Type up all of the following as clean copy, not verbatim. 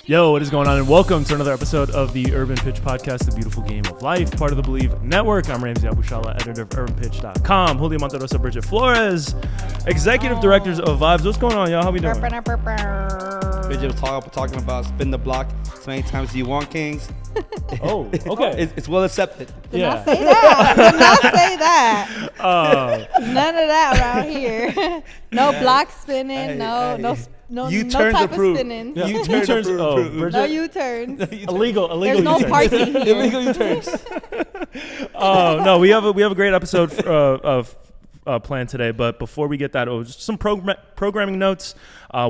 Yo, what is going on? And welcome to another episode of the Urban Pitch Podcast, the beautiful game of life, part of the Believe Network. I'm Ramsey Abushala, editor of urbanpitch.com. Julio Monterosa, Bridget Flores, executive directors of Vibes. What's going on, y'all? How we doing? Bridget was talking about spin the block as many times as you want, Kings. Oh, okay. It's well accepted. Did not say that. Did not say that. None of that around here. No block spinning. No U-turns type approved. of spinning. Yeah. U-turns approved. No U-turns. Illegal There's no U-turns. parking here. Illegal U-turns. No, we have a great episode planned today, but before we get that, just some programming notes.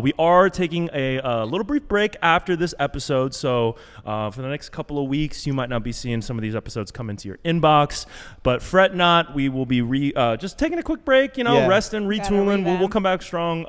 We are taking a little brief break after this episode, so for the next couple of weeks, you might not be seeing some of these episodes come into your inbox, but fret not. We will be just taking a quick break, resting, retooling. We'll come back strong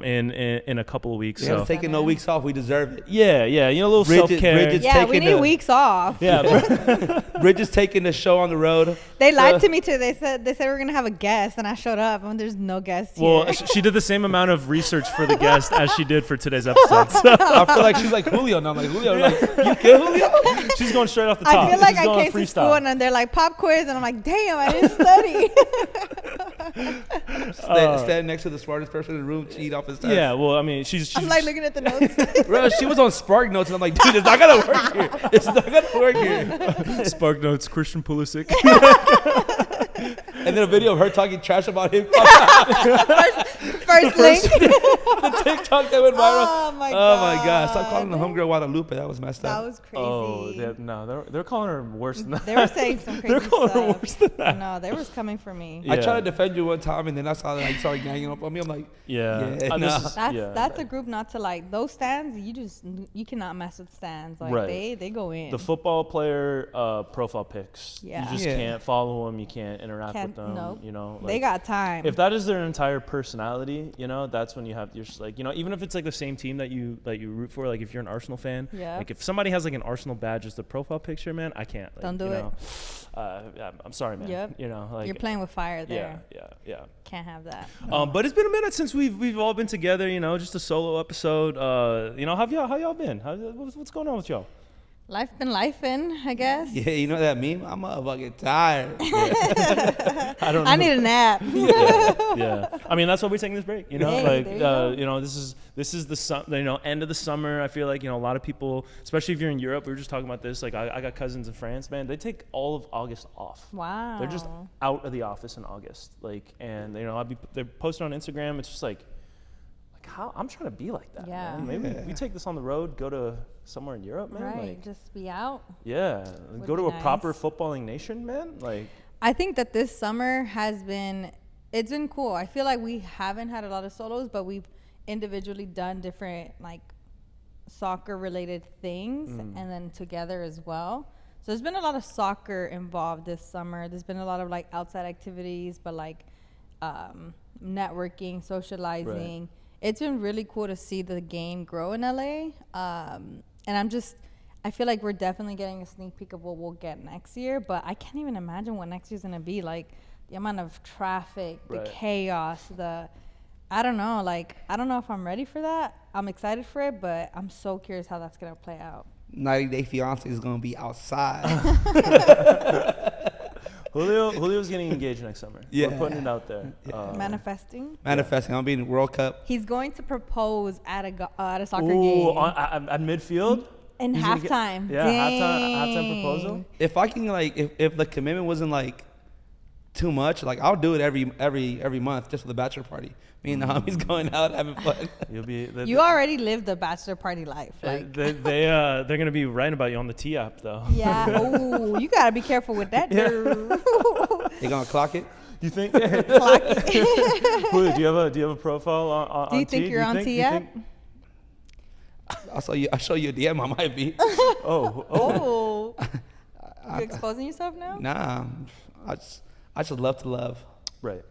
in a couple of weeks. So taking no weeks off, we deserve it. Yeah, a little self-care. Yeah, we need weeks off. Yeah, Bridget's taking the show on the road. They lied to me too. They said we're gonna have a guest, and I showed up, and there's no guest here. Well, she did the same amount of research for the guest as she did for today's episode. So. I feel like she's like Julio now. I'm like, Julio, you good, Julio? She's going straight off the top. I feel like She's I came to school and they're like pop quiz, and I'm like, damn, I didn't study. Stand next to the smartest person in the room, cheat off his test. Yeah, well, I mean, she's I'm like looking at the notes. Bro, she was on Spark Notes, and I'm like, dude, it's not gonna work here. It's not gonna work here. Spark Notes, Christian Pulisic. And then a video of her talking trash about him. First link. The TikTok that went viral. Oh my God! Stop calling the homegirl Guadalupe. That was messed That up. was crazy. Oh, they're calling her worse than that. They were saying some crazy They're calling stuff. her worse than that. No, they was coming for me. Yeah. I tried to defend you one time, and then I saw that you started ganging up on me. I'm like, That's a group not to like. Those stands, you cannot mess with stands. Like Right. they go in. The football player profile pics. Yeah. You just can't follow them. You can't interact with them. Nope. Like, they got time. If that is their entire personality, that's when you're just like, even if it's like the same team that you root for, like if you're an Arsenal fan, like if somebody has like an Arsenal badge as the profile picture, man, I can't. Like, Don't do it. I'm sorry, man. Yep. Like you're playing with fire there. Yeah. Can't have that. But it's been a minute since we've all been together. Just a solo episode. How y'all been? What's going on with y'all? Life been lifing, I guess. yeah, you know that meme? I'm motherfucking tired. I don't know. I need a nap. Yeah. I mean, that's why we're taking this break. Hey, there you go. This is the end of the summer. I feel like a lot of people, especially if you're in Europe, we were just talking about this. Like I got cousins in France, man. They take all of August off. Wow. They're just out of the office in August. And they're posting on Instagram. It's just like how I'm trying to be like that. Yeah. Man. Maybe we take this on the road, go to somewhere in Europe, man. Right. Just be out. Yeah. Would Go to be a nice. proper footballing nation, man. Like. I think that this summer it's been cool. I feel like we haven't had a lot of solos, but we've individually done different like soccer related things and then together as well. So there's been a lot of soccer involved this summer. There's been a lot of like outside activities, but like networking, socializing. Right. It's been really cool to see the game grow in LA. And I feel like we're definitely getting a sneak peek of what we'll get next year, but I can't even imagine what next year's gonna be. Like the amount of traffic, the chaos, I don't know. Like, I don't know if I'm ready for that. I'm excited for it, but I'm so curious how that's gonna play out. 90 Day Fiance is gonna be outside. Julio's getting engaged next summer. Yeah. We're putting it out there. Yeah. Manifesting. I'll be in the World Cup. He's going to propose at a soccer game. At midfield? In halftime. Halftime proposal. If I can if the commitment wasn't like too much, like I'll do it every month just for the bachelor party. Me and the homies going out having fun. You already lived the bachelor party life. Like they're gonna be writing about you on the T app though. Yeah. Oh, you gotta be careful with that, dude. They gonna clock it? You think? Clock it. Julio, do you have a profile on T? Do you think you're on T app? I'll show you a DM. I might be. Oh. You exposing yourself now? Nah, I just love to love. Right.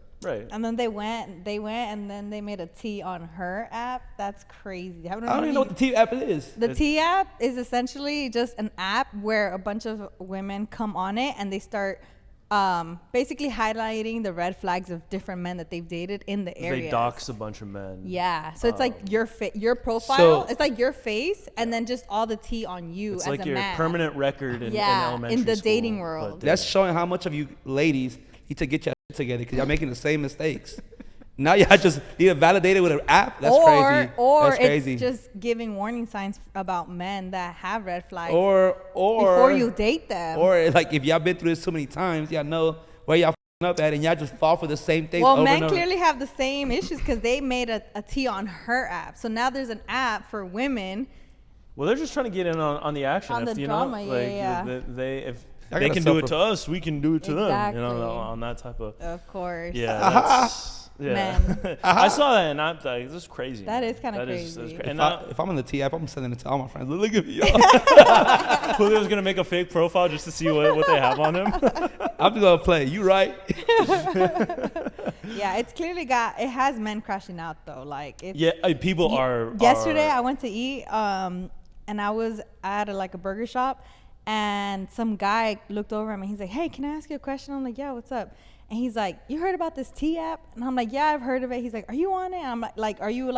And then they went, and then they made a T on her app. That's crazy. I don't even know what the T app is. The T app is essentially just an app where a bunch of women come on it and they start basically highlighting the red flags of different men that they've dated in the area. They dox a bunch of men. Yeah, so it's like your profile. So- it's like your face, and then just all the tea on you It's as like a your man. permanent record in Yeah, elementary in the school, dating but world. That's showing how much of you ladies need to get your shit together because y'all making the same mistakes. Now y'all just need to validate it with an app. That's crazy. Or That's crazy. it's just giving warning signs about men that have red flags or before you date them. Or like if y'all been through this so many times, y'all know where y'all f***ing up at, and y'all just fall for the same things. Well, over men and over. clearly have the same issues because they made a tea on her app. So now there's an app for women. Well, they're just trying to get in on the action. On if, the you drama, know, like yeah. if I they gotta can do it suffer. to us, we can do it to them. You know, Exactly. on that type of. Of course. Yeah. That's, yeah. Men. I saw that and I'm like, this is crazy. That man. is kinda That's crazy. And If I'm on the T app, I'm sending it to all my friends. Look at me, y'all. Julio's gonna make a fake profile just to see what they have on him. I'm just gonna play. You right? Yeah, it's clearly it has men crashing out though. Like it's, Yeah, people are. Yesterday I went to eat, and I was at a burger shop, and some guy looked over at me. He's like, "Hey, can I ask you a question?" I'm like, "Yeah, what's up?" And he's like, "You heard about this T app?" And I'm like, "Yeah, I've heard of it." He's like, "Are you on it?" And I'm like, "Are you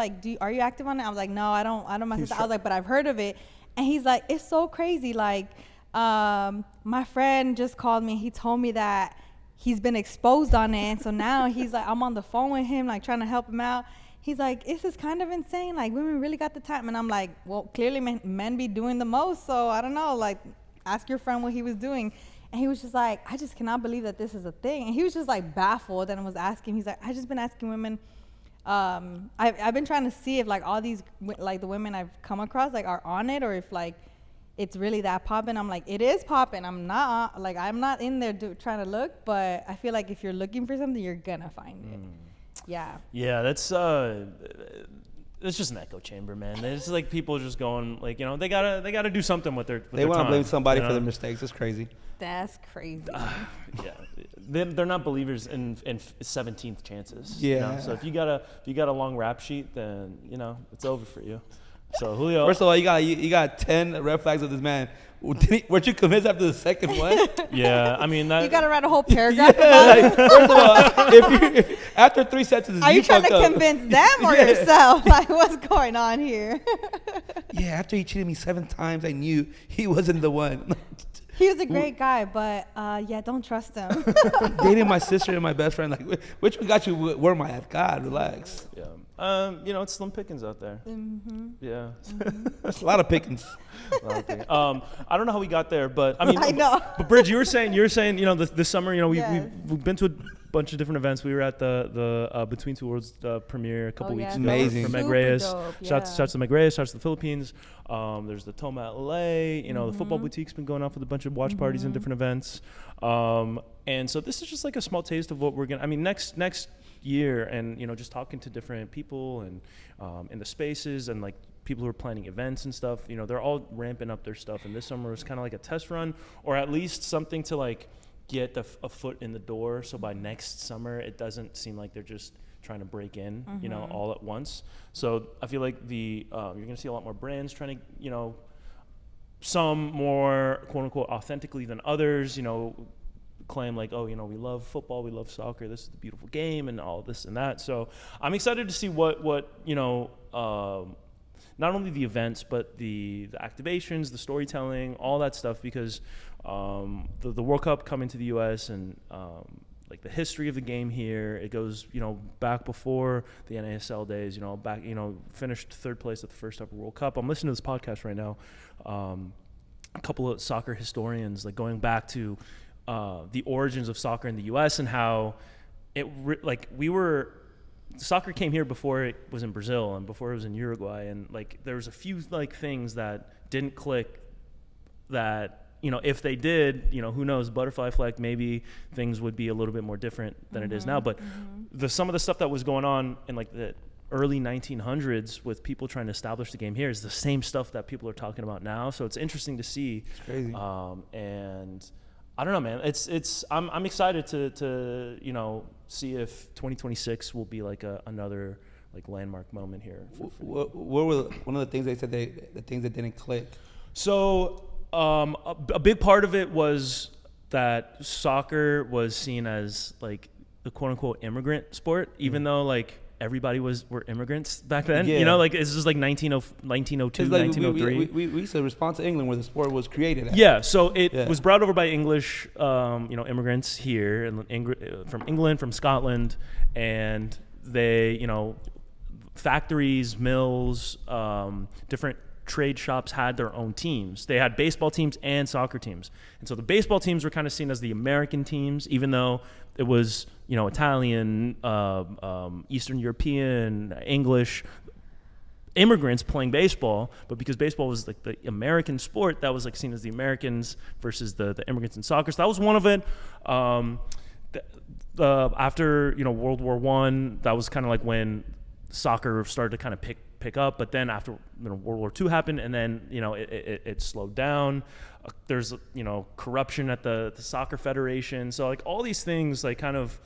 active on it?" I was like, "No, I don't mess with it." I was like, "But I've heard of it." And he's like, "It's so crazy. Like, my friend just called me. He told me that he's been exposed on it, and so now he's like, I'm on the phone with him, like trying to help him out." He's like, "This is kind of insane. Like, women really got the time." And I'm like, "Well, clearly men be doing the most. So I don't know. Like, ask your friend what he was doing." And he was just like, "I just cannot believe that this is a thing." And he was just like baffled and was asking. He's like, "I just been asking women. I've been trying to see if like all these like the women I've come across like are on it, or if like it's really that popping." I'm like, "It is popping. I'm not in there trying to look, but I feel like if you're looking for something, you're gonna find it." Yeah. Yeah, that's it's just an echo chamber, man. It's like people just going like, you know, they gotta do something with their. They want to blame somebody you for know? their mistakes. It's crazy. That's crazy. Yeah, they're not believers in 17th chances. Yeah. You know? So if you got a long rap sheet, then you know it's over for you. So Julio. First of all, you got 10 red flags of this man. Weren't you convinced after the second one? Yeah, I mean that. You gotta write a whole paragraph about Like, it. first of all, if after 3 sentences, Are you trying to fucked up. convince them or yourself? Like, what's going on here? Yeah, after he cheated me 7 times, I knew he wasn't the one. He was a great guy, but yeah, don't trust him. Dating my sister and my best friend, like, which one got you where my at? God, relax. Yeah. You know, it's slim pickings out there. Mm-hmm. Yeah. That's a lot of pickings. A lot of pickings. I don't know how we got there, but I mean, I know. But Bridge, you were saying, you know, this summer, you know, Yes. we've been to a bunch of different events. We were at the Between Two Worlds premiere a couple weeks yes, ago that was Amazing. for Meg super Reyes. dope, Shouts yeah. to Meg Reyes. Shouts to the Philippines. There's the Toma at LA. You know, the football Mm-hmm. boutique's been going off with a bunch of watch parties and different events. And so this is just like a small taste of what we're gonna. I mean, next year, and you know, just talking to different people and in the spaces and like people who are planning events and stuff, you know, they're all ramping up their stuff. And this summer was kind of like a test run, or at least something to like get a foot in the door. So by next summer, it doesn't seem like they're just trying to break in, you know, all at once. So I feel like you're gonna see a lot more brands trying to, you know, some more quote unquote authentically than others, you know, claim like, oh, you know, we love football, we love soccer, this is the beautiful game, and all this and that. So I'm excited to see what you know, not only the events but the activations, the storytelling, all that stuff, because the World Cup coming to the U.S. and like the history of the game here, it goes, you know, back before the NASL days, you know, back, you know, finished 3rd place at the first ever World Cup. I'm listening to this podcast right now. A couple of soccer historians, like going back to the origins of soccer in the U.S. and how soccer came here before it was in Brazil and before it was in Uruguay, and like there was a few like things that didn't click that, you know, if they did, you know, who knows, butterfly effect, maybe things would be a little bit more different than it is now. But some of the stuff that was going on in like the early 1900s with people trying to establish the game here is the same stuff that people are talking about now. So it's interesting to see. It's crazy. And I don't know, man. I'm excited to you know, see if 2026 will be like another like landmark moment here. What were one of the things they said the things that didn't click? So a big part of it was that soccer was seen as like the quote unquote immigrant sport, even though like everybody were immigrants back then. Yeah. You know, like it's just like 1902, Like 1903. we used to respond to England where the sport was created at. Yeah, so it Yeah. was brought over by English, immigrants here from England, from Scotland, and they, factories, mills, different trade shops had their own teams. They had baseball teams and soccer teams, and so the baseball teams were kind of seen as the American teams, even though it was Italian, Eastern European, English immigrants playing baseball, but because baseball was like the American sport, that was like seen as the Americans versus the immigrants in soccer. So that was one of it. After World War I, that was kind of like when soccer started to kind of pick up. But then after World War II happened, and then it slowed down. There's corruption at the soccer federation. So like all these things like kind of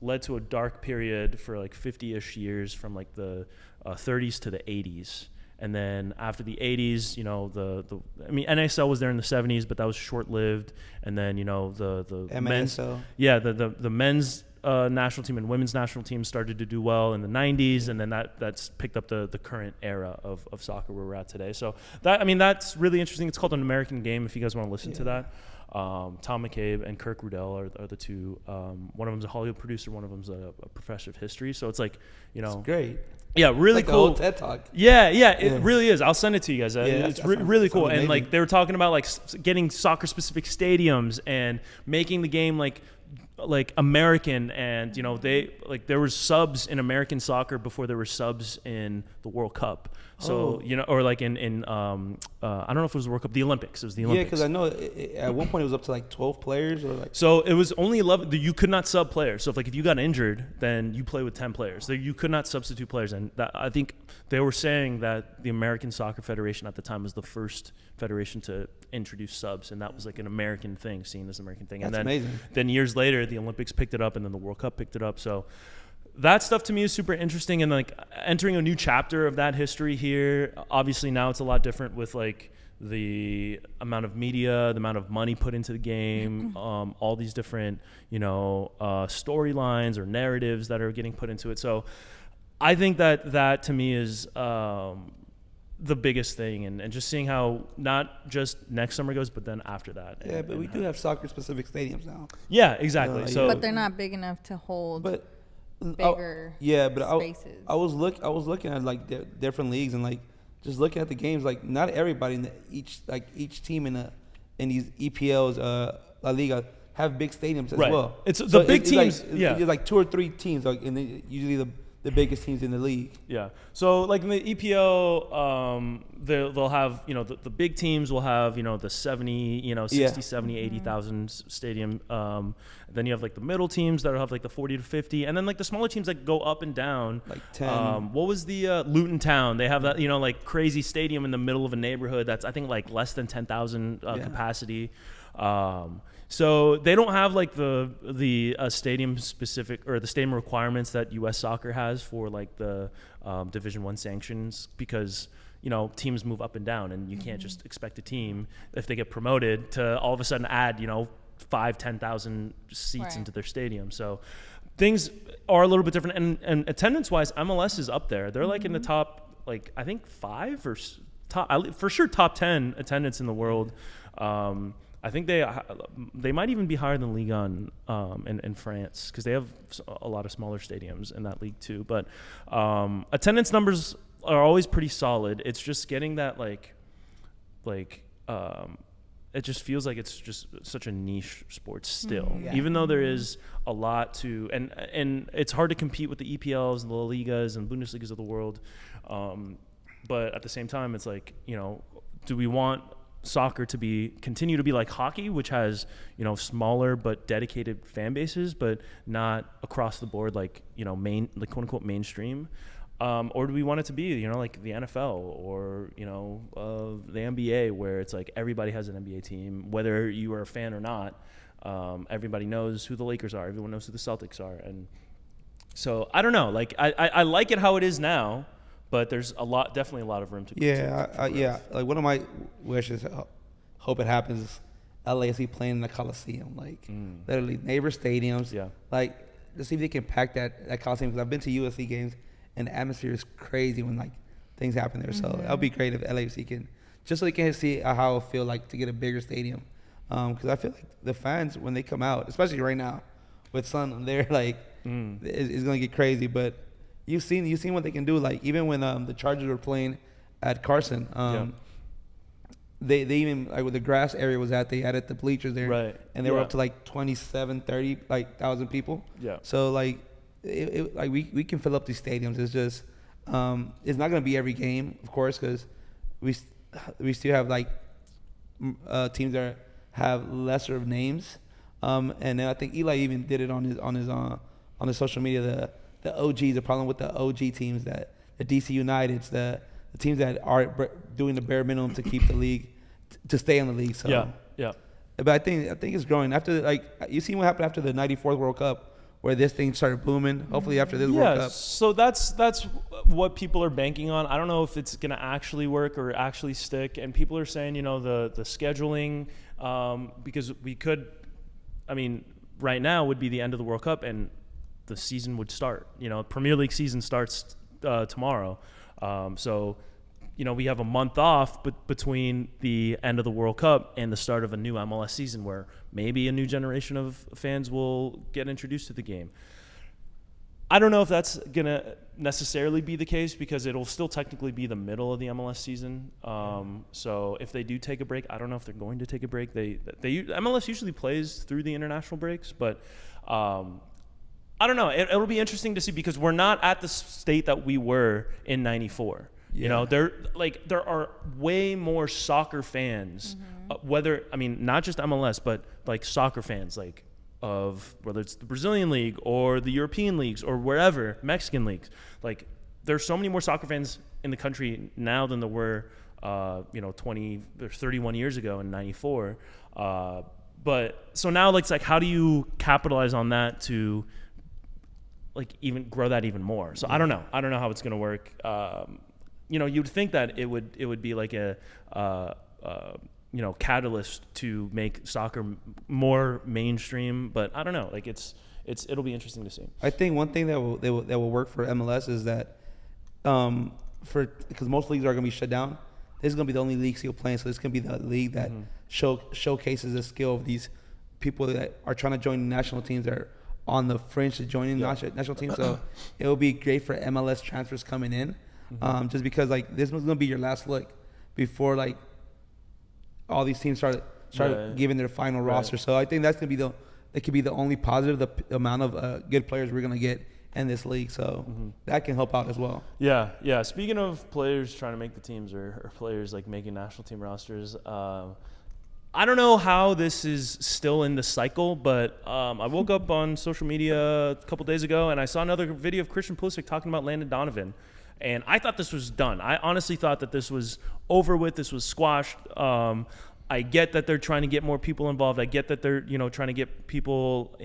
led to a dark period for like 50-ish years from like the 30s to the 80s. And then after the 80s, NASL was there in the 70s, but that was short-lived. And then, the men's, the men's national team and women's national team started to do well in the 90s, and then that's picked up the current era of soccer where we're at today. So that's really interesting. It's called An American Game if you guys want to listen to that. Tom McCabe and Kirk Rudell are the two. One of them's a Hollywood producer, one of them's a professor of history. So it's like, It's great. Yeah, really like cool. The old TED Talk. Yeah, it really is. I'll send it to you guys. It's really cool. And amazing. like they were talking about like getting soccer specific stadiums and making the game like American, and there were subs in American soccer before there were subs in the World Cup. So or like in I don't know if it was the World Cup, the Olympics. It was the Olympics. Yeah, because I know at one point it was up to like 12 players or like. So it was only 11. You could not sub players. So if you got injured, then you play with 10 players. You could not substitute players, and I think they were saying that the American Soccer Federation at the time was the first federation to introduce subs, and that was like an American thing, seen as an American thing. That's and then amazing. Then years later, the Olympics picked it up, and then the World Cup picked it up. So that stuff to me is super interesting, and like entering a new chapter of that history here. Obviously now it's a lot different with like the amount of media, the amount of money put into the game, all these different storylines or narratives that are getting put into it. So I think that to me is the biggest thing, and just seeing how not just next summer goes, but then after that. Yeah, but we do have soccer specific stadiums now. Yeah, exactly. But they're not big enough to hold bigger spaces. I was looking at like different leagues, and like just looking at the games, like not everybody in each team in these EPLs, La Liga have big stadiums as well. It's the big teams. It's like 2 or 3 teams, like, and usually the biggest teams in the league. Yeah. So like in the EPL, they'll have, the big teams will have, the 70, 60, 70, 80,000 stadium. Then you have like the middle teams that'll have like the 40 to 50. And then like the smaller teams that go up and down. Like 10. What was the Luton Town? They have that, like crazy stadium in the middle of a neighborhood that's I think like less than 10,000 capacity. So they don't have like the stadium specific or the stadium requirements that U.S. Soccer has for like the Division I sanctions, because teams move up and down, and you can't just expect a team if they get promoted to all of a sudden add 5,000-10,000 seats into their stadium. So things are a little bit different, and attendance wise, MLS is up there. They're like in the top, like I think 5 or top for sure top 10 attendance in the world. I think they might even be higher than Ligue 1 in France, because they have a lot of smaller stadiums in that league too. But attendance numbers are always pretty solid. It's just getting that it just feels like it's just such a niche sport still, even though there is a lot to, and it's hard to compete with the EPLs and the La Ligas and Bundesligas of the world. But at the same time, it's like, do we want soccer to continue to be like hockey, which has smaller but dedicated fan bases, but not across the board like quote unquote mainstream, or do we want it to be like the NFL or the NBA, where it's like everybody has an NBA team, whether you are a fan or not. Everybody knows who the Lakers are, everyone knows who the Celtics are, and so I don't know. Like I like it how it is now, but there's definitely a lot of room to grow. Like one of my wishes, hope it happens, LAFC playing in the Coliseum, like literally neighbor stadiums. Yeah. Like, to see if they can pack that Coliseum. Because I've been to USC games, and the atmosphere is crazy when like things happen there. So that would be great if LAFC can, just so they can see how it feel like to get a bigger stadium. Because I feel like the fans, when they come out, especially right now with Sun, they're like, it's gonna get crazy. But you've seen what they can do. Like, even when the Chargers were playing at Carson, they even, like, where the grass area was at, they added the bleachers there, Right. and they were up to like 27, 30 like thousand people. Yeah. So like, like we can fill up these stadiums. It's just it's not gonna be every game, of course, because we still have like teams that have lesser of names. And then I think Eli even did it on his social media. The OGs, the problem with the OG teams, that the DC Uniteds, the teams that are doing the bare minimum to keep the league, to stay in the league. So yeah. But I think it's growing after, like, you see what happened after the '94 World Cup, where this thing started booming. Hopefully after this World Cup. So that's what people are banking on. I don't know if it's gonna actually work or actually stick. And people are saying, the scheduling, because we could, right now would be the end of the World Cup and the season would start. Premier League season starts tomorrow. So we have a month off between the end of the World Cup and the start of a new MLS season, where maybe a new generation of fans will get introduced to the game. I don't know if that's going to necessarily be the case, because it'll still technically be the middle of the MLS season. So if they do take a break, I don't know if they're going to take a break. MLS usually plays through the international breaks, but I don't know. It'll be interesting to see, because we're not at the state that we were in '94. There are way more soccer fans, not just MLS, but like soccer fans, like of whether it's the Brazilian league or the European leagues or wherever, Mexican leagues. Like, there's so many more soccer fans in the country now than there were, 20 or 31 years ago in '94. But so now, it's like, how do you capitalize on that to, like, even grow that even more? So I don't know how it's going to work. You'd think that it would be like a catalyst to make soccer more mainstream, but I don't know. Like, it'll be interesting to see. I think one thing that will work for MLS is that because most leagues are going to be shut down, this is going to be the only league still playing. So this can be the league that showcases the skill of these people that are trying to join the national teams, that are on the fringe to joining the national team. So it will be great for MLS transfers coming in, just because, like, this was going to be your last look before, like, all these teams start giving their final roster. So I think that's going to be it could be the only positive, the amount of good players we're going to get in this league. So that can help out as well. Yeah. Speaking of players trying to make the teams, or players like making national team rosters, I don't know how this is still in the cycle, but I woke up on social media a couple days ago and I saw another video of Christian Pulisic talking about Landon Donovan. And I thought this was done. I honestly thought that this was over with. This was squashed. I get that they're trying to get more people involved. I get that they're trying to get people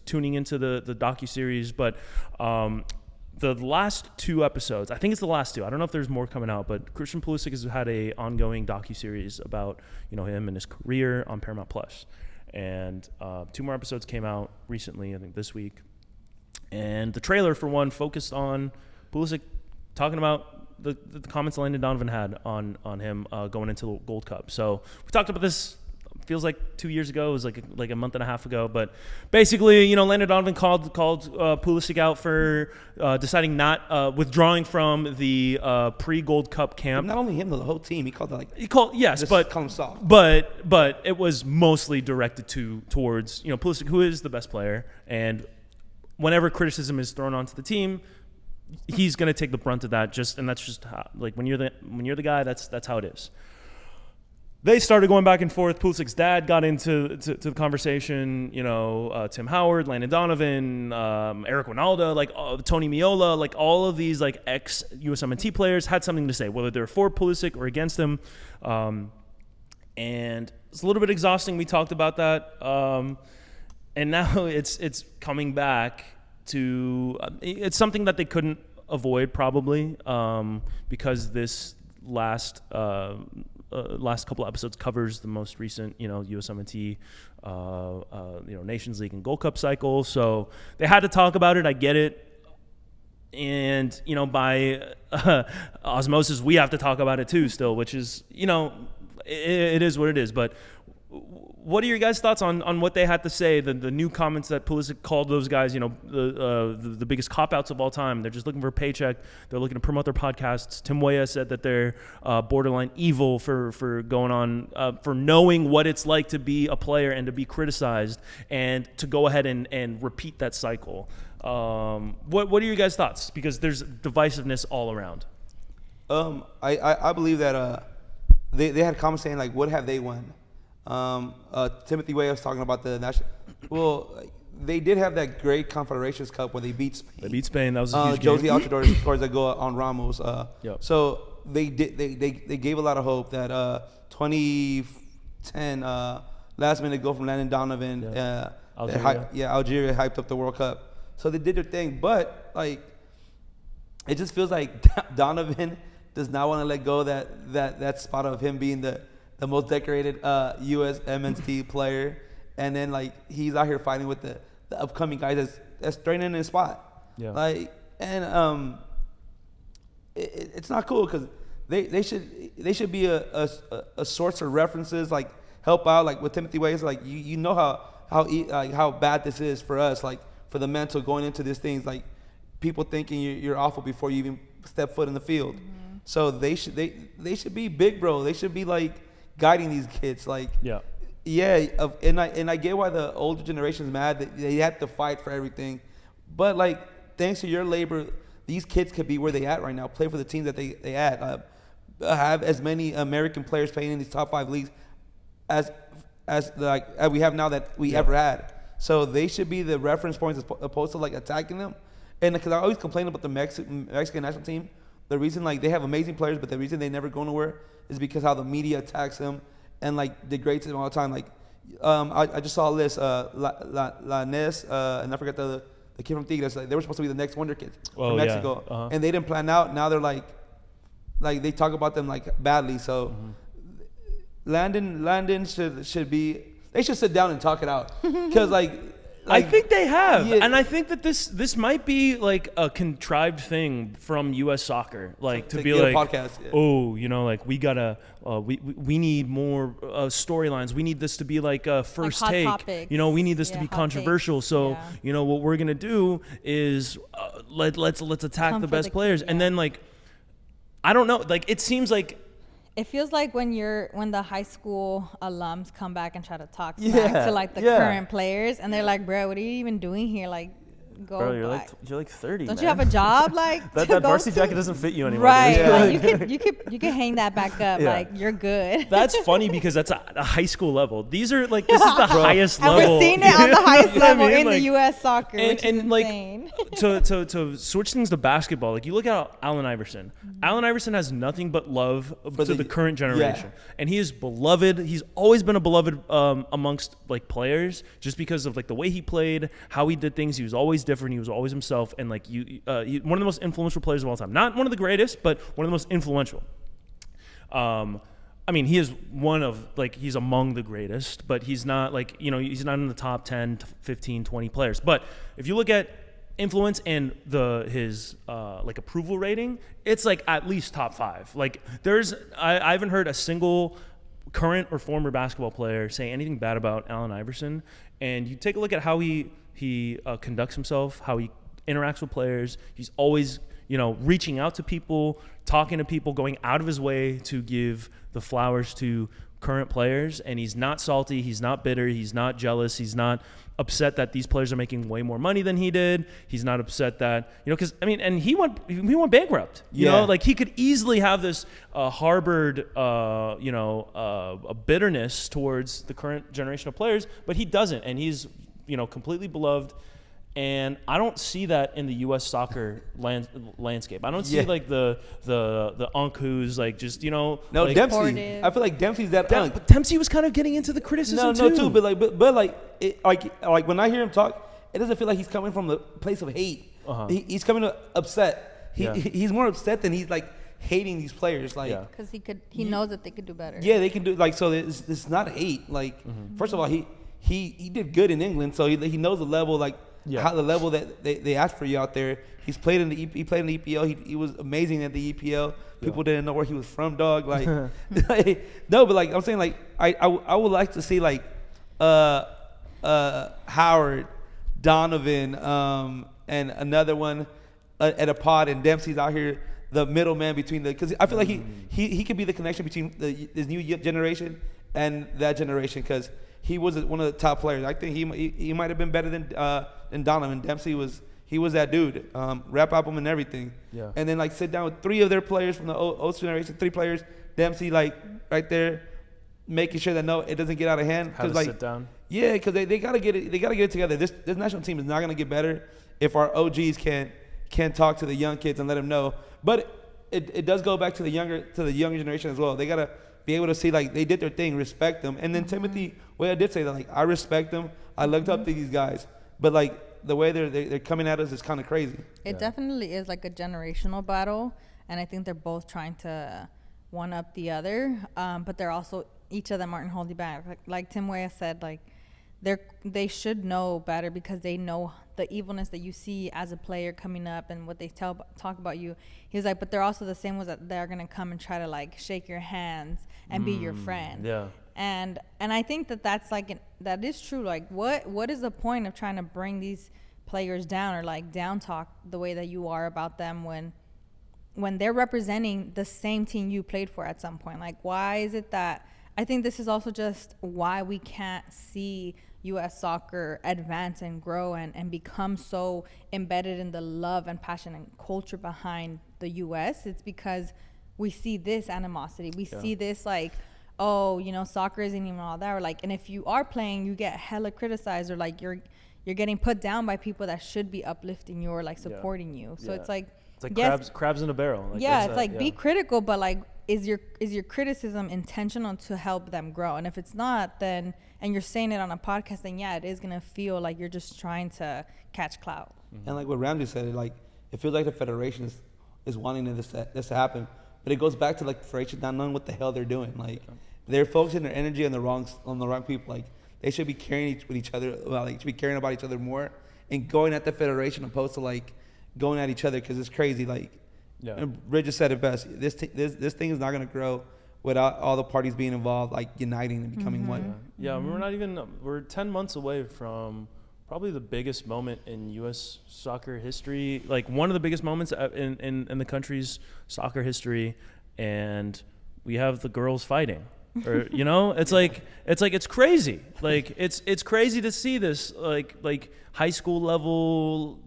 tuning into the docu-series. But the last 2 episodes, I think it's the last 2. I don't know if there's more coming out, but Christian Pulisic has had a ongoing docu-series about him and his career on Paramount Plus. And 2 more episodes came out recently, I think this week. And the trailer, for one, focused on Pulisic talking about the comments Landon Donovan had on him going into the Gold Cup. So we talked about this, feels like 2 years ago. It was like a month and a half ago. But basically, Landon Donovan called Pulisic out for deciding not withdrawing from the pre-Gold Cup camp. But not only him, the whole team. He called it call him soft. But it was mostly directed towards Pulisic, who is the best player, and whenever criticism is thrown onto the team, he's going to take the brunt of that. And that's just how, like, when you're the guy, that's how it is. They started going back and forth. Pulisic's dad got into the conversation. Tim Howard, Landon Donovan, Eric Ronaldo, Tony Meola, all of these ex USMNT players had something to say, whether they're for Pulisic or against him. And it's a little bit exhausting. We talked about that, and now it's coming back to it's something that they couldn't avoid probably, because this last last couple of episodes covers the most recent, USMNT, Nations League and Gold Cup cycle. So they had to talk about it. I get it. And, by osmosis, we have to talk about it too still, which is, it is what it is. But what are your guys' thoughts on what they had to say, the new comments that Pulisic called those guys, the biggest cop-outs of all time? They're just looking for a paycheck. They're looking to promote their podcasts. Tim Weah said that they're borderline evil for going on, for knowing what it's like to be a player and to be criticized and to go ahead and repeat that cycle. What are your guys' thoughts? Because there's divisiveness all around. I believe that they had comments saying, like, what have they won? Timothy Weah was talking about the national. Well, they did have that great Confederations Cup where they beat Spain. They beat Spain. That was a huge Josie game. Altidore scores a goal on Ramos. Yep. So they gave a lot of hope that 2010 last minute goal from Landon Donovan. Yeah. Algeria hyped up the World Cup. So they did their thing, but like it just feels like Donovan does not want to let go that spot of him being the most decorated USMNT player, and then like he's out here fighting with the upcoming guys that's threatening his spot. Yeah. Like it's not cool because they should be a source of references, like help out, like with Timothy Weah. Like you know how bad this is for us, like for the mental going into these things, like people thinking you're awful before you even step foot in the field. Mm-hmm. So they should be big, bro. They should be like guiding these kids, like and I get why the older generation is mad that they have to fight for everything, but like thanks to your labor, these kids could be where they at right now, play for the teams that they at, have as many American players playing in these top 5 leagues as we have now that we ever had. So they should be the reference points as opposed to like attacking them. And because I always complain about the Mexican national team, the reason like they have amazing players, but the reason they never go nowhere is because how the media attacks them and like degrades them all the time. Like I just saw this Lanes, and I forgot the kid from Tigres. Like, they were supposed to be the next wonder kids from Mexico, and they didn't plan out. Now they're like they talk about them like badly. So Landon should be. They should sit down and talk it out because I think they have, and I think that this might be like a contrived thing from U.S. soccer, like to be like, podcast, like we gotta, we need more storylines. We need this to be like a first like take. Topics. We need this to be controversial. Takes. So what we're gonna do is let's attack the best players, and then like I don't know, like it seems like. It feels like when the high school alums come back and try to talk smack to like the current players, and they're like, "Bro, what are you even doing here? Like, go." Bro, you're like 30. Don't man. you have a job? Like that varsity jacket doesn't fit you anymore. Right? Yeah. Like, you could hang that back up. Yeah. Like you're good. That's funny because that's a high school level. These are like this is the highest and level. we're seeing it on the highest level in like, the U.S. soccer, which is insane. Like to switch things to basketball, like you look at Allen Iverson. Allen Iverson has nothing but love to the current generation, and he is beloved. He's always been a beloved amongst like players, just because of like the way he played, how he did things. He was always different. He was always himself, and like one of the most influential players of all time. Not one of the greatest, but one of the most influential. I mean, he is one of, like, he's among the greatest, but he's not, like, he's not in the top 10, 15, 20 players. But if you look at influence and his like, approval rating, it's, like, at least top 5. Like, I haven't heard a single current or former basketball player say anything bad about Allen Iverson. And you take a look at how he conducts himself, how he interacts with players. He's always, reaching out to people, talking to people, going out of his way to give the flowers to current players. And he's not salty. He's not bitter. He's not jealous. He's not upset that these players are making way more money than he did. He's not upset that, because, and he went bankrupt. You know, like he could easily have this harbored, a bitterness towards the current generation of players, but he doesn't. And he's, completely beloved. And I don't see that in the U.S. soccer landscape. I don't see like the unk who's like just No, like, Dempsey. Supportive. I feel like Dempsey's that unk. But Dempsey was kind of getting into the criticism too. But when I hear him talk, it doesn't feel like he's coming from the place of hate. He's coming upset. He's more upset than he's like hating these players. Like, Yeah. Because he knows that they could do better. yeah, they can do like so. It's not hate. Like, first of all, he did good in England, so he knows the level, like how the level that they asked for you out there. He played in the EPL. He was amazing at the EPL. People didn't know where he was from, dog. Like, no, but like I'm saying, like I would like to see like Howard, Donovan, and another one at a pod, and Dempsey's out here, the middleman between because I feel like he could be the connection between this new generation and that generation, because he was one of the top players. I think he might have been better than Donovan. Dempsey was that dude, rap album and everything. Yeah. And then like sit down with 3 of their players from the old generation, 3 players. Dempsey like right there, making sure that it doesn't get out of hand. How to like, sit down. Yeah, because they gotta get it. They gotta get it together. This national team is not gonna get better if our OGs can't talk to the young kids and let them know. But it does go back to the younger generation as well. They gotta be able to see like they did their thing, respect them. And then Timothy Weah did say that, like, I respect them. I looked up to these guys, but like the way they're coming at us is kind of crazy. It definitely is like a generational battle, and I think they're both trying to one up the other, but they're also, each of them aren't holding back. Like Tim Weah said, like they should know better, because they know the evilness that you see as a player coming up and what they talk about you. He's like, but they're also the same ones that they're gonna come and try to like shake your hands and be your friend. Yeah. And I think that's like that is true. Like, what is the point of trying to bring these players down, or like down talk the way that you are about them when they're representing the same team you played for at some point? Like, why is it that I think this is also just why we can't see U.S. soccer advance and grow and become so embedded in the love and passion and culture behind the U.S. It's because we see this animosity. We see this like, oh, soccer isn't even all that. Or like, and if you are playing, you get hella criticized, or like you're getting put down by people that should be uplifting you or like supporting you. So it's like crabs in a barrel. Like, it's like be critical, but like, is your criticism intentional to help them grow? And if it's not, then, and you're saying it on a podcast, then it is gonna feel like you're just trying to catch clout. And like what Ramsey said, it feels like the federation is wanting this to happen, but it goes back to like the federation not knowing what the hell they're doing. Like, they're focusing their energy on the wrong people. Like, they should be caring with each other. Well, like, should be caring about each other more and going at the federation opposed to like going at each other, because it's crazy. Like, and Bridges said it best. This thing is not going to grow without all the parties being involved, like uniting and becoming one. Yeah, we're 10 months away from probably the biggest moment in U.S. soccer history, like one of the biggest moments in the country's soccer history, and we have the girls fighting. Or it's crazy. Like it's crazy to see this like high school level,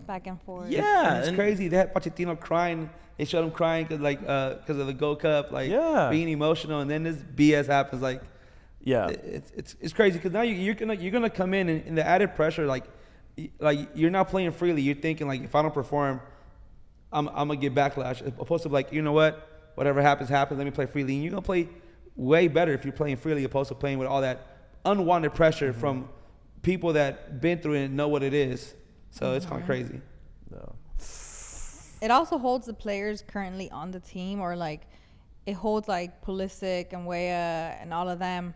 back and forth. Yeah, and it's crazy. They had Pochettino crying. They showed him crying because of the Gold Cup, being emotional, and then this BS happens. Like, it's crazy, because now you're gonna come in and the added pressure, like you're not playing freely. You're thinking like, if I don't perform, I'm gonna get backlash. Opposed to like, whatever happens. Let me play freely, and you're gonna play way better if you're playing freely, opposed to playing with all that unwanted pressure from people that been through it and know what it is. So it's kind of crazy. No. It also holds the players currently on the team, or like it holds like Pulisic and Weah and all of them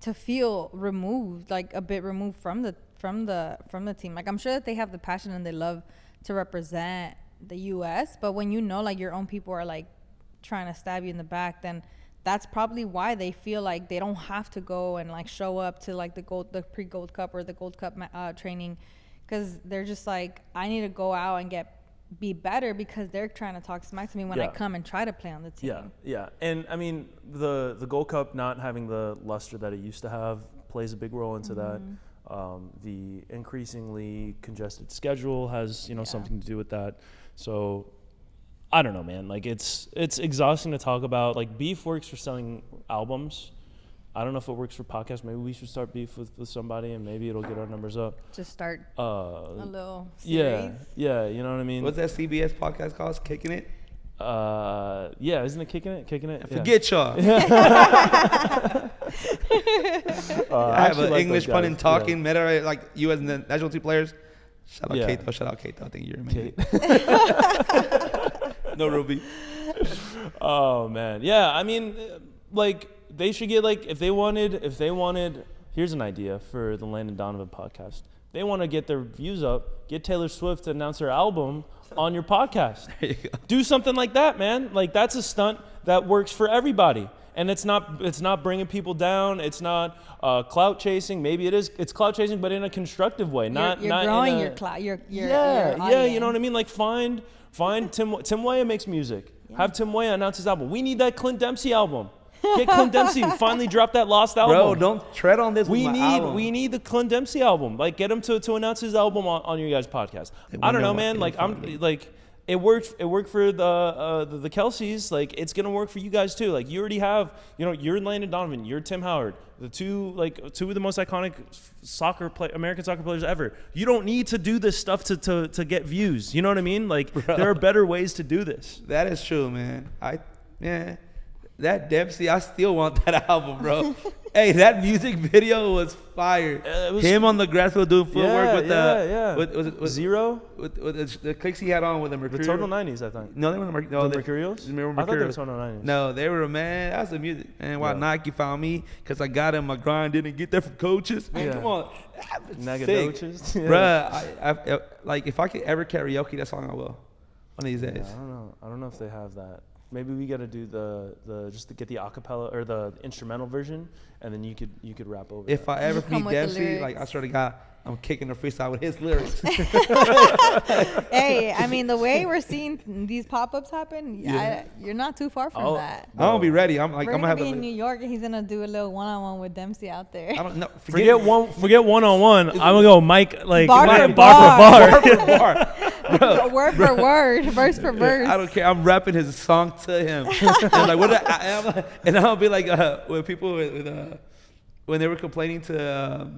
to feel removed, like a bit removed from the team. Like, I'm sure that they have the passion and they love to represent the U.S., but when like your own people are like trying to stab you in the back, then that's probably why they feel like they don't have to go and like show up to like the pre-Gold Cup or the Gold Cup training, because they're just like, I need to go out and be better, because they're trying to talk smack to me when I come and try to play on the team. Yeah. And I mean, the Gold Cup not having the luster that it used to have plays a big role into that. The increasingly congested schedule has something to do with that. So I don't know, man. Like, it's exhausting to talk about. Like, beef works for selling albums. I don't know if it works for podcasts. Maybe we should start beef with somebody, and maybe it'll get our numbers up. Just start a little series. Yeah, you know what I mean? What's that CBS podcast called? Kicking It? Isn't it Kicking It? Forget y'all. I have an English pun in talking, meta, like U.S. national team players. Shout out Kato. Shout out Kato. I think you're amazing. No Ruby. Oh man, yeah. I mean, like they should get like if they wanted. Here's an idea for the Landon Donovan podcast. They want to get their views up. Get Taylor Swift to announce her album on your podcast. There you go. Do something like that, man. Like that's a stunt that works for everybody. And it's not bringing people down. It's not clout chasing. Maybe it is. It's clout chasing, but in a constructive way. Not growing in your clout. Your You audience. know what I mean. Like find Tim Weah makes music. Yeah. Have Tim Weah announce his album. We need that Clint Dempsey album. Get Clint Dempsey to finally drop that lost album. Bro, don't tread on this. We need the Clint Dempsey album. Like get him to announce his album on your guys' podcast. I don't know, man. Like I'm like. It worked for the Kelseys. Like it's gonna work for you guys too. Like you already have, you're Landon Donovan, you're Tim Howard, the two of the most iconic American soccer players ever. You don't need to do this stuff to get views. You know what I mean? Like there are better ways to do this. That is true, man. That Dempsey, I still want that album, bro. Hey, that music video was fire. Him on the grass field doing footwork with Zero? With the clicks he had on with the Mercurial. The Total 90s, I think. No, they were the Mercurials? I thought they were Total 90s. No, they were, man. That was the music. And why Nike found me? Because I got in my grind, didn't get that from coaches. Man, come on. Nagadoches. Bruh, like if I could ever karaoke that song, I will. One of these days. I don't know if they have that. Maybe we got to do just to get the acapella or the instrumental version, and then you could rap over. If I ever meet Dempsey, like I swear to God, I'm kicking the freestyle with his lyrics. Hey, I mean the way we're seeing these pop-ups happen, you're not too far from that. I'm gonna be ready. I'm gonna be in New York, and he's gonna do a little one-on-one with Dempsey out there. I don't know. Forget one-on-one. I'm gonna go Mike like bar for bar. Bro, word for word, verse for verse. I don't care. I'm rapping his song to him. And like and I'll be like when people when they were complaining to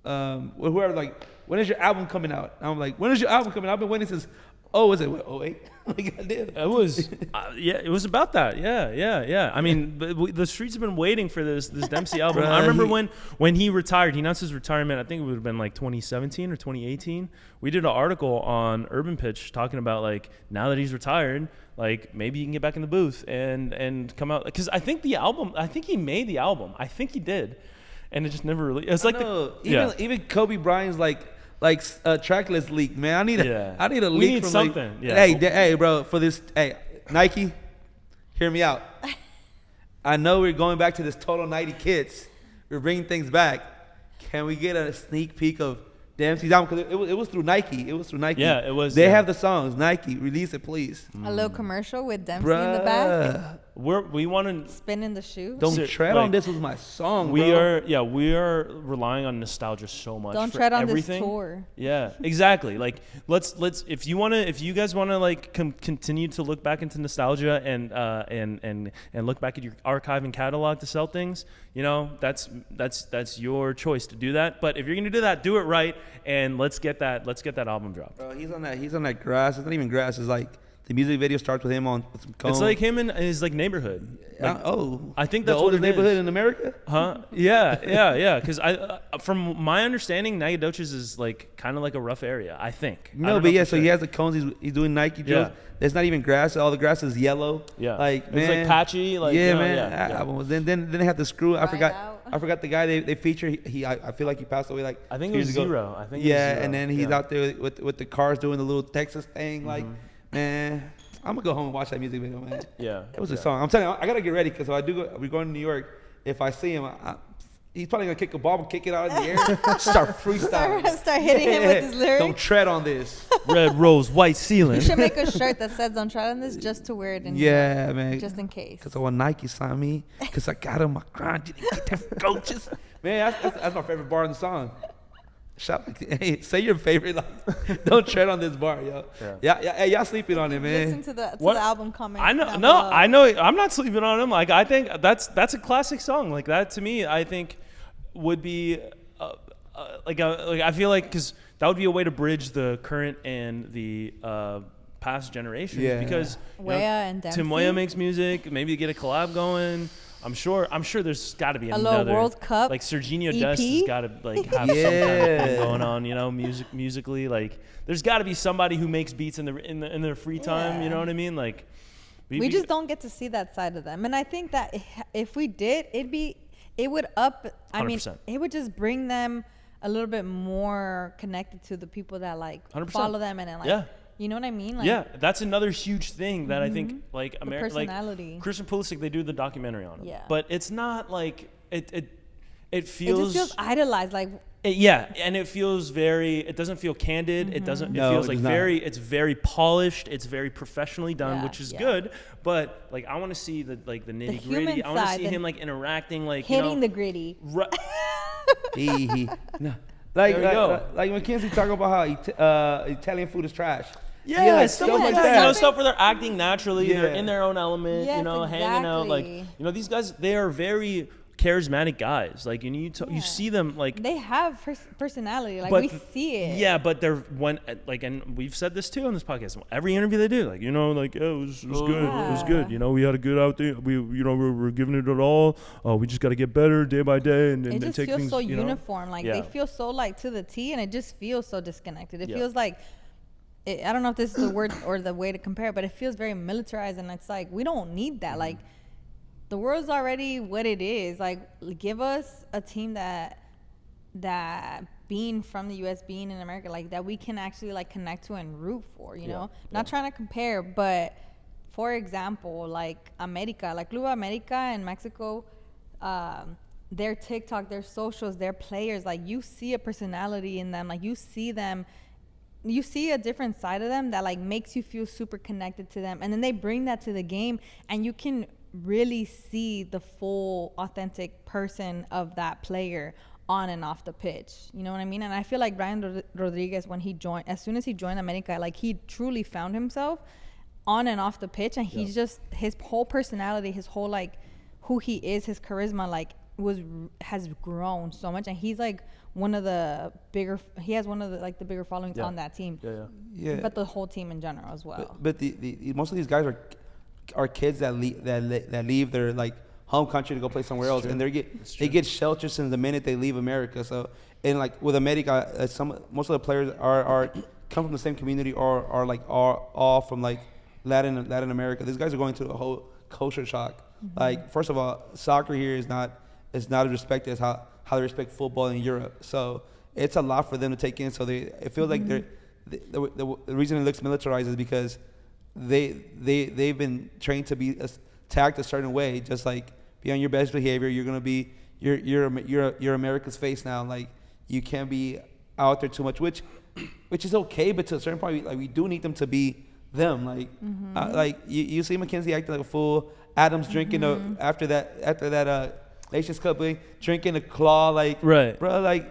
whoever, like, when is your album coming out? And I'm like, when is your album coming out? I've been waiting since, was it 08? Like, I did. It was, it was about that. Yeah. I mean, the streets have been waiting for this Dempsey album. I remember when he retired, he announced his retirement, I think it would have been like 2017 or 2018. We did an article on Urban Pitch talking about, like, now that he's retired, like, maybe he can get back in the booth and come out. Because I think he made the album. I think he did. And it just never really. It's like even Kobe Bryant's track list leak, man. I need a leak. We need from something. Hey, bro, for this. Hey, Nike, hear me out. I know we're going back to this Total 90 kits. We're bringing things back. Can we get a sneak peek of Dempsey's album? Because it was through Nike. Yeah, it was. They have the songs. Nike, release it, please. A little commercial with Dempsey in the back. We want to spinning the shoe. Don't tread on this was my song. We are relying on nostalgia so much. Don't tread on everything. This tour. Yeah, exactly. Like let's if you guys want to like continue to look back into nostalgia and look back at your archive and catalog to sell things, that's your choice to do that. But if you're gonna do that, do it right, and let's get that album dropped. Bro, he's on that grass. It's not even grass. It's like the music video starts with him with some cones. It's like him and his like neighborhood. I think that's the oldest neighborhood in America. Huh? Yeah. Because from my understanding, Nagadoches is like kind of like a rough area. I think. No, but yeah. So he has the cones. He's doing Nike drills. Yeah. There's not even grass. All the grass is yellow. Yeah. Like it's like patchy. Like man. Then they have the screw. I forgot the guy they feature. I feel like he passed away like I think it was Zero. I think. Yeah, and then he's out there with the cars doing the little Texas thing like. Man, I'm gonna go home and watch that music video, man. Yeah, it was a song. I'm telling you, I gotta get ready because if I do we're going to New York. If I see him, he's probably gonna kick a ball and kick it out of the air. Start freestyling. Start hitting him with his lyrics. Don't tread on this. Red rose, white ceiling. You should make a shirt that says "Don't tread on this" just to wear it in. Yeah, man. Just in case. Because I want Nike sign me. Because I got on my grind. Didn't get that from coaches. Man, that's my favorite bar in the song. Hey, say your favorite. Like, don't tread on this bar, yo. Yeah. Hey, y'all sleeping on it, man. Listen to the album comment. I know. No, I know. I'm not sleeping on him. Like, I think that's a classic song. Like that to me, I think would be I feel like because that would be a way to bridge the current and the past generations. Yeah. Because Weah and Dempsey. Tim Weah makes music. Maybe get a collab going. I'm sure there's got to be A another little World Cup like Serginho EP? Dest has got to like have some kind of thing going on, you know, musically. Like there's got to be somebody who makes beats in their free time. You know what I mean? Like we just don't get to see that side of them, and I think that if we did, it would up. I mean, 100%. it would just bring them a little bit more connected to the people that like 100%. follow them, and then like you know what I mean? Like, yeah, that's another huge thing that I think like personality. like Christian Pulisic, they do the documentary on him. Yeah. But it's not like it feels. It just feels idolized, like. And it feels it doesn't feel candid. It doesn't. It feels like it's very polished. It's very professionally done, which is good. But like, I want to see the nitty gritty. I want to see him like interacting, like hitting the gritty. No. Like Mackenzie talking about how Italian food is trash. Yeah, like, stuff like that. You know, stuff where they're acting naturally. Yeah. They're in their own element. Yes, you know, hanging out. Like, exactly. you know, these guys, they are very charismatic guys. Like, and you see them like they have personality. Like but we see it. Yeah, but they're and we've said this too on this podcast. Every interview they do, like, you know, like, oh, it was good. It was good. You know, we had a good out there. We're giving it all. We just got to get better day by day and it just take feels things, so you know? uniform. Like they feel so like to the T, and it just feels so disconnected. It feels like. I don't know if this is the word or the way to compare it, but it feels very militarized, and it's like we don't need that. Like the world's already what it is. Like give us a team that being from the U.S., being in America, like that we can actually like connect to and root for. You know, not trying to compare, but for example, like America, like Club America in Mexico. Their TikTok, their socials, their players, like you see a personality in them, like you see a different side of them that like makes you feel super connected to them, and then they bring that to the game, and you can really see the full authentic person of that player on and off the pitch. You know what I mean? And I feel like Brian Rodriguez, when he joined, as soon as he joined America, like he truly found himself on and off the pitch, and he's just his whole personality, his whole like who he is, his charisma, like has grown so much, and he's like one of the bigger bigger followings on that team. Yeah. But the whole team in general as well. But the most of these guys are kids that leave their like home country to go play somewhere else, and they get sheltered since the minute they leave America. So, and like with America, most of the players are come from the same community or are all from like Latin America. These guys are going through a whole culture shock. Like, first of all, soccer here is not as respected as how they respect football in Europe. So it's a lot for them to take in. So it feels like the reason it looks militarized is because they've been trained to be tagged a certain way. Just like be on your best behavior. You're gonna be you're America's face now. Like you can't be out there too much, which is okay. But to a certain point, like we do need them to be them. Like like you see Mackenzie acting like a fool. Adams drinking after that Nations Cup wing, drinking a claw, like, right, bro, like,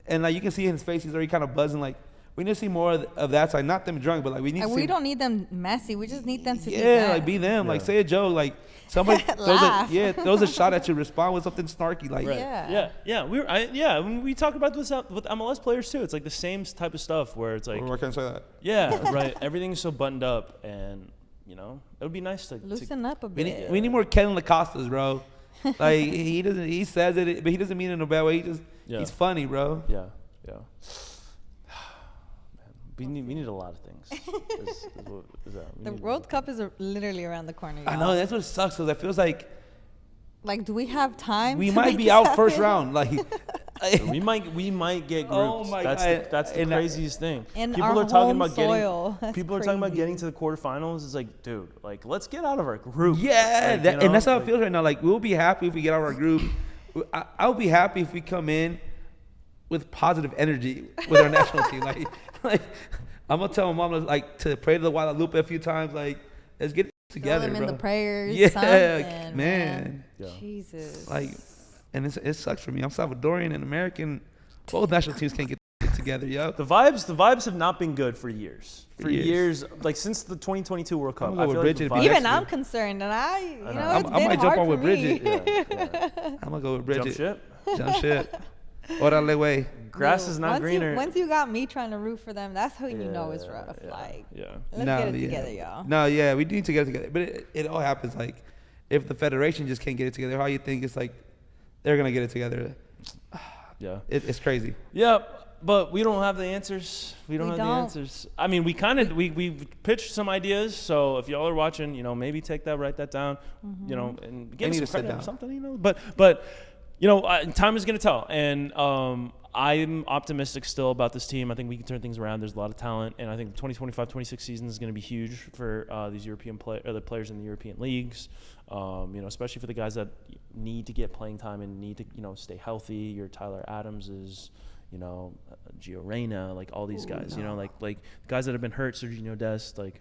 and like you can see in his face, he's already kind of buzzing. Like, we need to see more of that side. Not them drunk, but like we need. We don't need them messy. We just need them to be them. Like, say a joke, like somebody throws a shot at you, respond with something snarky, like, we talk about this with MLS players too. It's like the same type of stuff where it's like, I can't say that. Yeah, right. Everything's so buttoned up, and you know, it would be nice to loosen up a bit. We need more Kellen Lacostas, bro. Like he says it, but he doesn't mean it in a bad way. He's funny, bro. Yeah. Man, we need a lot of things. The World Cup is literally around the corner. I know, that's what sucks, because it feels like do we have time? We might be out first round. Like we might get groups. Oh my God. That's the craziest thing. People are talking about getting to the quarterfinals. It's like, dude, like let's get out of our group. Yeah, and that's how it feels right now. Like we'll be happy if we get out of our group. I'll be happy if we come in with positive energy with our national team. Like I'm gonna tell my mom to pray to the Guadalupe a few times. Like let's get it together, them bro. in the prayers. Yeah, man. Yeah. Jesus. Like, and it sucks for me. I'm Salvadorian and American. Both national teams can't get it together, yo. The vibes have not been good for years. For years, like since the 2022 World Cup. I feel like even I'm concerned, and I might jump on with Bridget. Yeah. I'm gonna go with Bridget. Jump ship. Orale way. Grass is not greener. Once you got me trying to root for them, that's how you know it's rough. Let's get it together, y'all. No, yeah, we need to get it together. But it all happens like if the federation just can't get it together, how you think it's like they're gonna get it together? Yeah. It's crazy. Yeah, but we don't have the answers. We don't We have don't. the answers. I mean, we pitched some ideas. So if y'all are watching, maybe take that, write that down, and give need us to some sit credit or down. something, But time is gonna tell. And I'm optimistic still about this team. I think we can turn things around. There's a lot of talent, and I think the 2025-26 season is going to be huge for these the players in the European leagues. Especially for the guys that need to get playing time and need to stay healthy. Your Tyler Adamses, Gio Reyna, like all these guys. Like guys that have been hurt, Serginho Dest, like.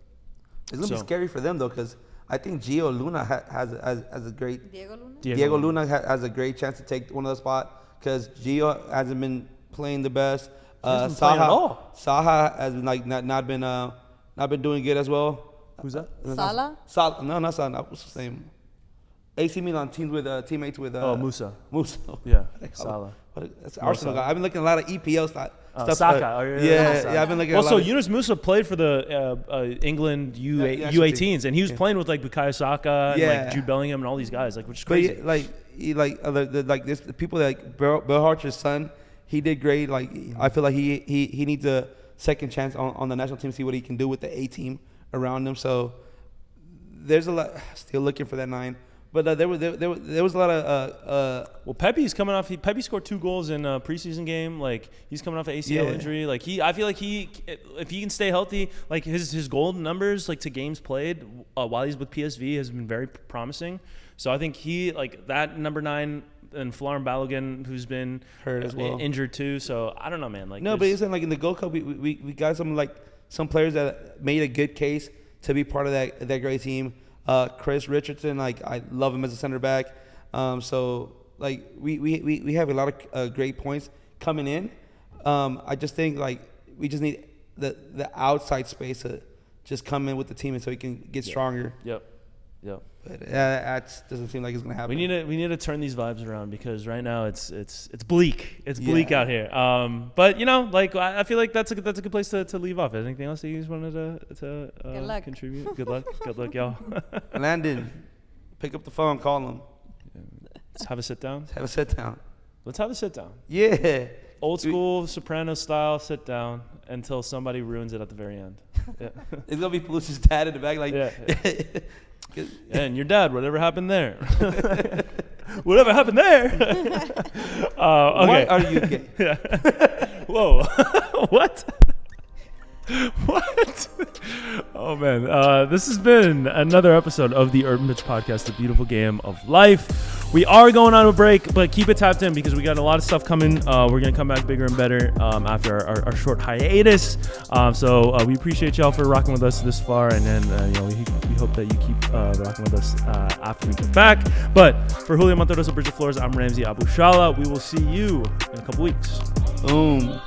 It's gonna be scary for them though, because I think Gio Luna has a great Diego Luna. has a great chance to take one of the spot because Gio hasn't been playing the best. Hasn't been playing at all. Saha has not been doing good as well. Who's that? Salah? No, not Salah. What's his name? AC Milan teammates with Musa. Musa. Yeah, Salah. That's Arsenal guy. I've been looking at a lot of EPL stuff. Saka. Yeah, I've been looking at a lot Also, of Yunus Musa played for the England national U18s, and he was playing with like Bukayo Saka, and like Jude Bellingham, and all these guys, like, which is crazy. But this the people that like Bill Archer's son, he did great. Like I feel like he needs a second chance on the national team to see what he can do with the A team around him. So there's a lot still looking for that 9. But there was a lot of well, Pepe's coming off. Pepe scored 2 goals in a preseason game. Like he's coming off an ACL injury. Like I feel like if he can stay healthy, like his goal numbers, like to games played while he's with PSV has been very promising. So I think that number 9 and Florian Balogun, who's been hurt as well, injured too. So I don't know, man. Like no, but it's like in the Gold Cup, we got some players that made a good case to be part of that great team. Chris Richardson, I love him as a center back. So we have a lot of great points coming in. I just think we just need the outside space to just come in with the team, and so he can get stronger. Yep. But that doesn't seem like it's gonna happen. We need to turn these vibes around because right now it's bleak. It's bleak out here. But I feel like that's a good place to leave off. Anything else that you guys wanted to contribute? Good luck, y'all. Landon, pick up the phone, call him. Let's have a sit down. Let's have a sit down. Yeah. Yeah. Old school Soprano style sit down until somebody ruins it at the very end. Yeah. It's gonna be Pulisic's dad in the back, And your dad, whatever happened there? Whatever happened there? Okay. Why are you gay? Yeah. Whoa. What? What? Oh, man. This has been another episode of the Urban Pitch Podcast, the beautiful game of life. We are going on a break, but keep it tapped in because we got a lot of stuff coming. We're going to come back bigger and better after our short hiatus. So we appreciate y'all for rocking with us this far, and then we hope that you keep rocking with us after we come back. But for Julio Monterosa, Bridget Flores, I'm Ramsey Abushala. We will see you in a couple weeks. Boom.